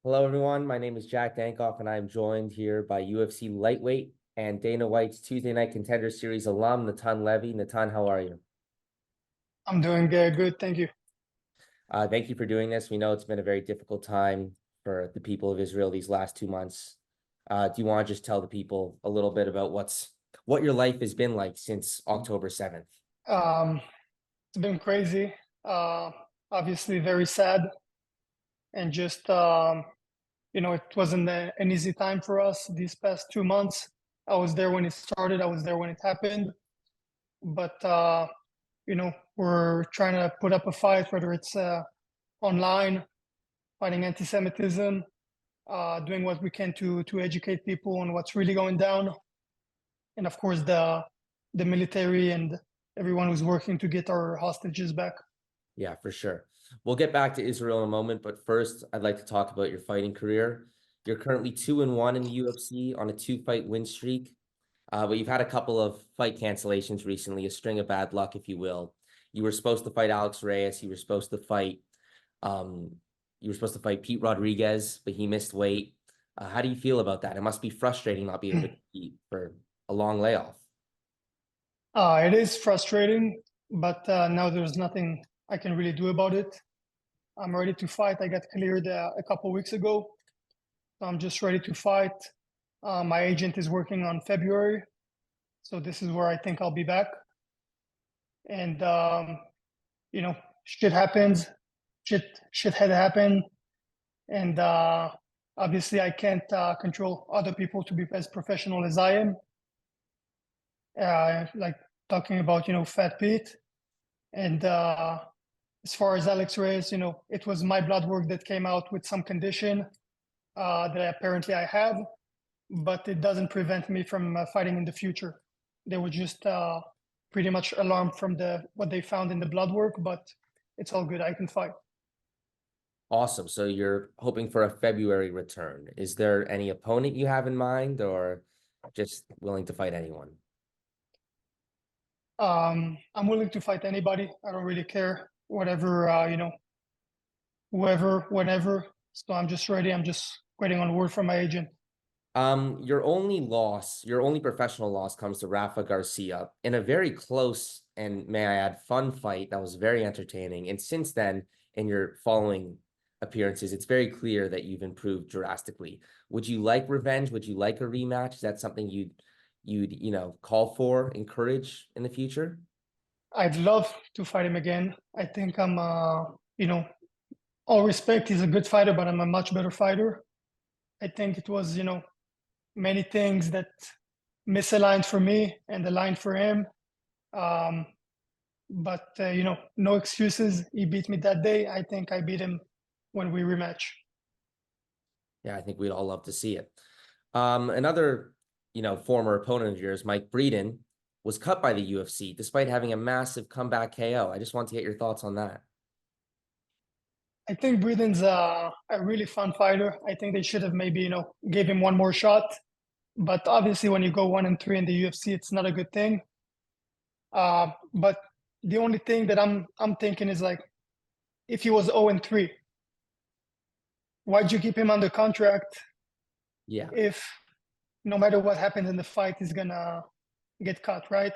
Hello, everyone. My name is Jack Dankoff, and I'm joined here by UFC lightweight and Dana White's Tuesday Night Contender Series alum, Natan Levy. Natan, how are you? I'm doing good, thank you. Thank you for doing this. We know it's been a very difficult time for the people of Israel these last 2 months. Do you want to just tell the people a little bit about what your life has been like since October 7th? Um, it's been crazy. Uh, Obviously very sad, and just it wasn't an easy time for us these past 2 months. I was there when it started. I was there when it happened. But we're trying to put up a fight, whether it's online, fighting anti-Semitism, doing what we can to educate people on what's really going down, and of course the military and everyone who's working to get our hostages back. Yeah, for sure. We'll get back to Israel in a moment, but first, I'd like to talk about your fighting career. You're currently 2-1 in the UFC on a two-fight win streak. But you've had a couple of fight cancellations recently, a string of bad luck, if you will. You were supposed to fight Alex Reyes. Um, you were supposed to fight Pete Rodriguez, but he missed weight. How do you feel about that? It must be frustrating not being able to compete for a long layoff. It is frustrating, but now there's nothing I can really do about it. I'm ready to fight. I got cleared a couple weeks ago, so I'm just ready to fight. My agent is working on February, so this is where I think I'll be back. And shit happens, shit had happened, and obviously I can't control other people to be as professional as I am. Like talking about Fat Pete, and as far as Alex Reyes, it was my blood work that came out with some condition that apparently I have, but it doesn't prevent me from fighting in the future. They were just pretty much alarmed from what they found in the blood work, but it's all good. I can fight. Awesome. So you're hoping for a February return. Is there any opponent you have in mind, or just willing to fight anyone? I'm willing to fight anybody. I don't really care. Whatever, whoever, whenever. So I'm just ready. I'm just waiting on word from my agent. Your only professional loss comes to Rafa Garcia in a very close and, may I add, fun fight that was very entertaining. And since then, in your following appearances, it's very clear that you've improved drastically. Would you like revenge? Would you like a rematch? Is that something you'd call for, encourage in the future? I'd love to fight him again. I think I'm, all respect, he's a good fighter, but I'm a much better fighter. I think it was, many things that misaligned for me and aligned for him. Um, but no excuses. He beat me that day. I think I beat him when we rematch. Yeah, I think we'd all love to see it. Another, former opponent of yours, Mike Breeden, was cut by the UFC despite having a massive comeback KO. I just want to get your thoughts on that. I think Breeden's a really fun fighter. I think they should have maybe gave him one more shot. But obviously, when you go 1-3 in the UFC, it's not a good thing. But the only thing that I'm thinking is like, if he was 0-3, why'd you keep him under contract Yeah. if no matter what happens in the fight, he's gonna get cut, right?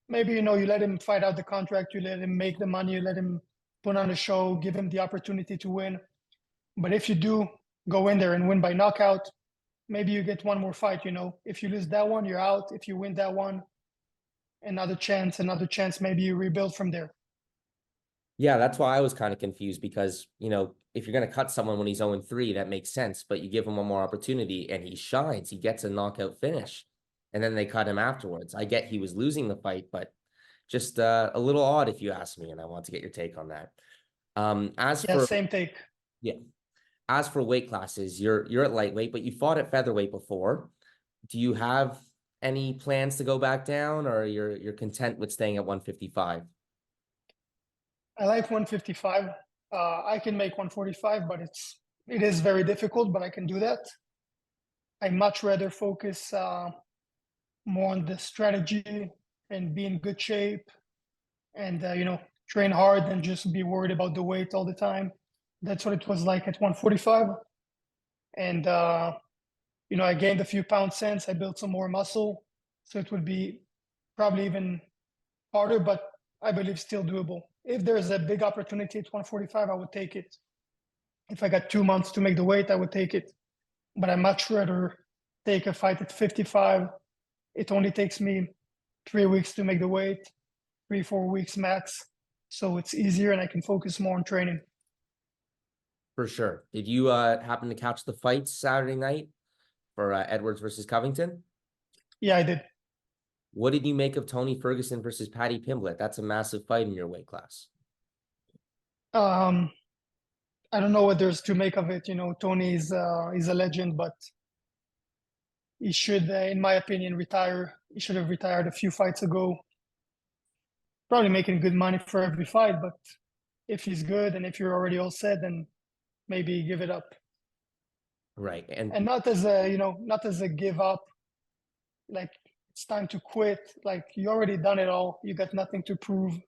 Maybe you let him fight out the contract, you let him make the money, you let him put on a show, give him the opportunity to win. But if you do go in there and win by knockout, maybe you get one more fight. If you lose that one, you're out. If you win that one, another chance, maybe you rebuild from there. Yeah, that's why I was kind of confused because, if you're going to cut someone when he's 0-3, that makes sense, but you give him one more opportunity and he shines, he gets a knockout finish, and then they cut him afterwards. I get he was losing the fight, but just a little odd if you ask me, and I want to get your take on that. As Yeah, for same take. yeah, as for weight classes, you're at lightweight, but you fought at featherweight before. Do you have any plans to go back down, or you're content with staying at 155? I like 155. I can make 145, but it is very difficult, but I can do that. I much rather focus more on the strategy and be in good shape and train hard and just be worried about the weight all the time. That's what it was like at 145. And I gained a few pounds since. I built some more muscle, so it would be probably even harder, but I believe still doable. If there's a big opportunity at 145, I would take it. If I got 2 months to make the weight, I would take it. But I'd much rather take a fight at 55. It only takes me 3 weeks to make the weight, 3-4 weeks max. So it's easier and I can focus more on training. For sure. Did you happen to catch the fights Saturday night for Edwards versus Covington? Yeah, I did. What did you make of Tony Ferguson versus Paddy Pimblett? That's a massive fight in your weight class. Um, I don't know what there's to make of it. Tony is a legend, but he should, in my opinion, retire. He should have retired a few fights ago. Probably making good money for every fight, but if he's good and if you're already all set, then maybe give it up. Right. And And not as a give up, like it's time to quit. Like you already done it all. You got nothing to prove. It's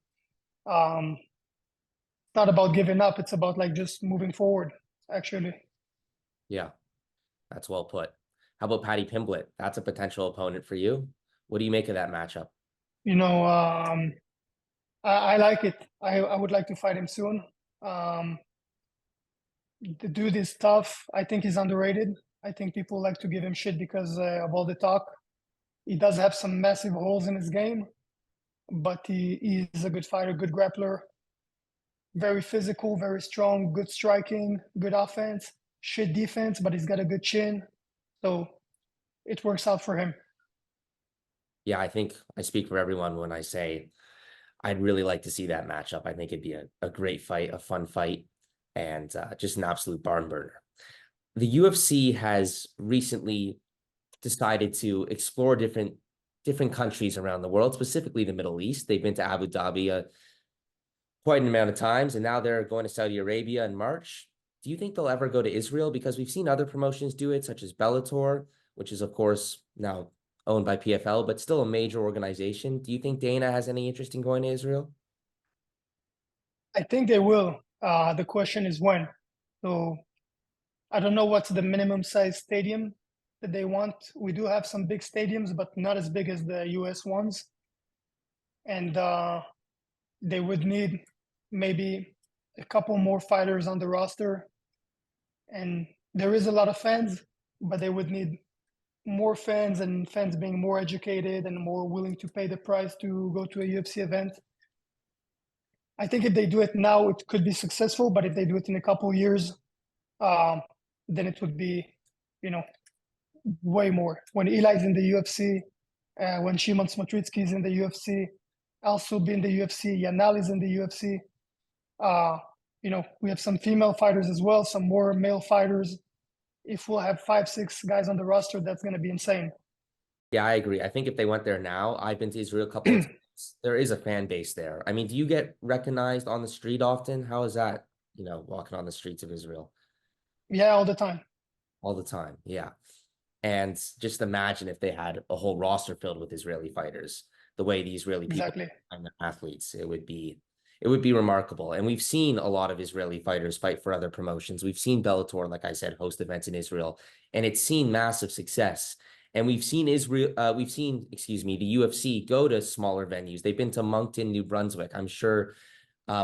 not about giving up. It's about like just moving forward, actually. yeah, that's well put. How about Paddy Pimblett? That's a potential opponent for you. What do you make of that matchup? You know, I like it. I would like to fight him soon. Um, the dude is tough. I think he's underrated. I think people like to give him shit because of all the talk. He does have some massive holes in his game, but he's a good fighter, good grappler, very physical, very strong, good striking, good offense, shit defense, but he's got a good chin. So it works out for him. Yeah, I think I speak for everyone when I say I'd really like to see that matchup. I think it'd be a great fight, a fun fight, and just an absolute barn burner. The UFC has recently decided to explore different countries around the world, specifically the Middle East. They've been to Abu Dhabi quite an amount of times, and now they're going to Saudi Arabia in March. Do you think they'll ever go to Israel? Because we've seen other promotions do it, such as Bellator, which is, of course, now owned by PFL, but still a major organization. Do you think Dana has any interest in going to Israel? I think they will. The question is when. So I don't know what's the minimum size stadium that they want. We do have some big stadiums, but not as big as the US ones. And they would need maybe a couple more fighters on the roster. And there is a lot of fans, but they would need more fans and fans being more educated and more willing to pay the price to go to a UFC event. I think if they do it now, it could be successful, but if they do it in a couple years, um, then it would be, you know, way more. When Eli's in the UFC, when Shimon Smotritsky is in the UFC, also be in the UFC, Yanal is in the UFC. We have some female fighters as well, some more male fighters. If we'll have 5, 6 guys on the roster, that's going to be insane. Yeah, I agree. I think if they went there now, I've been to Israel a couple of times. There is a fan base there. I mean, do you get recognized on the street often? How is that, walking on the streets of Israel Yeah, all the time. all the time? Yeah. And just imagine if they had a whole roster filled with Israeli fighters, the way the Israeli people Exactly. and the athletes, it would be remarkable. And we've seen a lot of Israeli fighters fight for other promotions. We've seen Bellator, like I said, host events in Israel, and it's seen massive success. And excuse me, the UFC go to smaller venues. They've been to Moncton, New Brunswick. I'm sure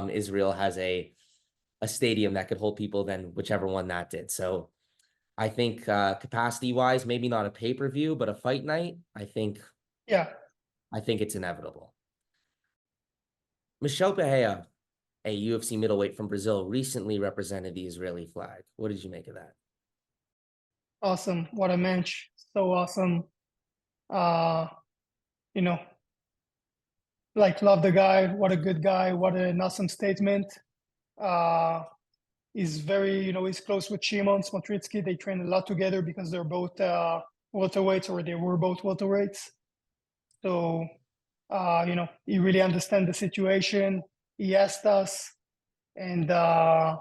Israel has a stadium that could hold people than whichever one that did. So I think capacity wise, maybe not a pay-per-view, but a fight night, Yeah. I think it's inevitable. Michel Pereira, a UFC middleweight from Brazil, recently represented the Israeli flag. What did you make of that? Awesome. What a match. So awesome. Uh, you know, love the guy. What a good guy. What an awesome statement. Uh, he's very, he's close with Shimon Smotritsky. They train a lot together because they're both welterweights, or they were both welterweights. So, he really understands the situation. He asked us, and I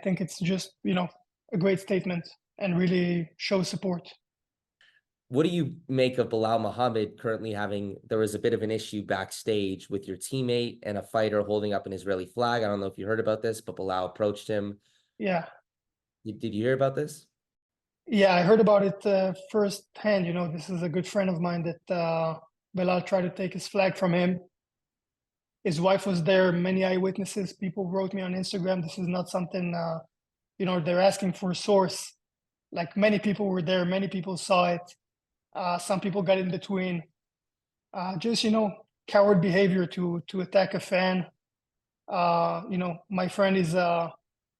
think it's just, a great statement and really shows support. What do you make of Belal Muhammad currently there was a bit of an issue backstage with your teammate and a fighter holding up an Israeli flag. I don't know if you heard about this, but Belal approached him. Yeah. Did you hear about this? Yeah, I heard about it firsthand. You know, this is a good friend of mine that Belal tried to take his flag from him. His wife was there, many eyewitnesses. People wrote me on Instagram. This is not something, you know, they're asking for a source. Like many people were there, many people saw it. Some people got in between. Just, you know, coward behavior to attack a fan. You know, my friend is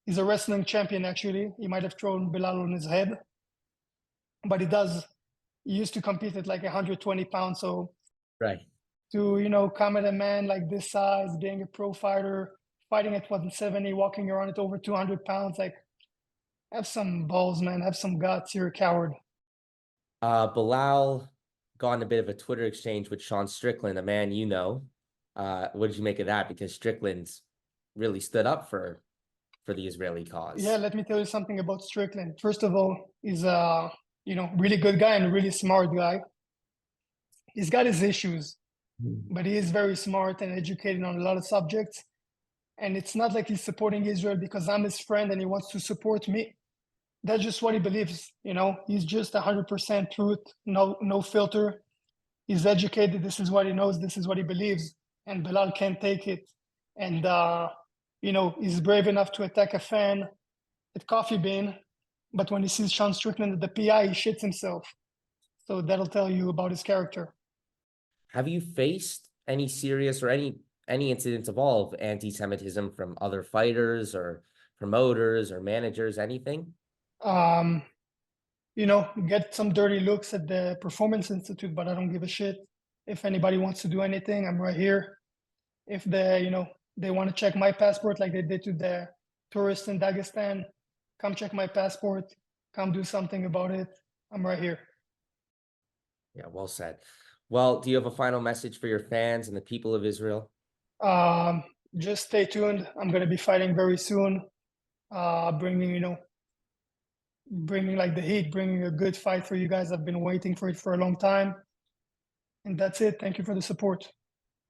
he's a wrestling champion actually. He might have thrown Bilal on his head, but he used to compete at like 120 pounds. So Right. to, you know, come at a man like this size, being a pro fighter, fighting at 170, walking around at over 200 pounds, like have some balls, man. Have some guts. You're a coward. Bilal got in a bit of a Twitter exchange with Sean Strickland, a man you know. What did you make of that? Because Strickland's really stood up for the Israeli Yeah, cause. let me tell you something about Strickland. First of all, he's a, you know, really good guy and a really smart guy. He's got his issues, but he is very smart and educated on a lot of subjects. And it's not like he's supporting Israel because I'm his friend and he wants to support me. That's just what he believes. You know, he's just 100% truth, no filter. He's educated. This is what he knows. This is what he believes. And Bilal can't take it. And you know, he's brave enough to attack a fan at Coffee Bean, but when he sees Sean Strickland at the PI, he shits himself. So that'll tell you about his character. Have you faced any serious or any incidents of all of anti-Semitism from other fighters or promoters or managers, anything? Um, you know, get some dirty looks at the Performance Institute, but I don't give a shit. If anybody wants to do anything, I'm right here. If they, you know, they want to check my passport like they did to the tourists in Dagestan, come check my passport, come do something about it. I'm right here. Yeah, well said. Well, do you have a final message for your fans and the people of Israel? Um, just stay tuned. I'm gonna be fighting very soon. Bringing, you know, bringing like the heat, bringing a good fight for you guys. I've been waiting for it for a long time. And that's it. Thank you for the support.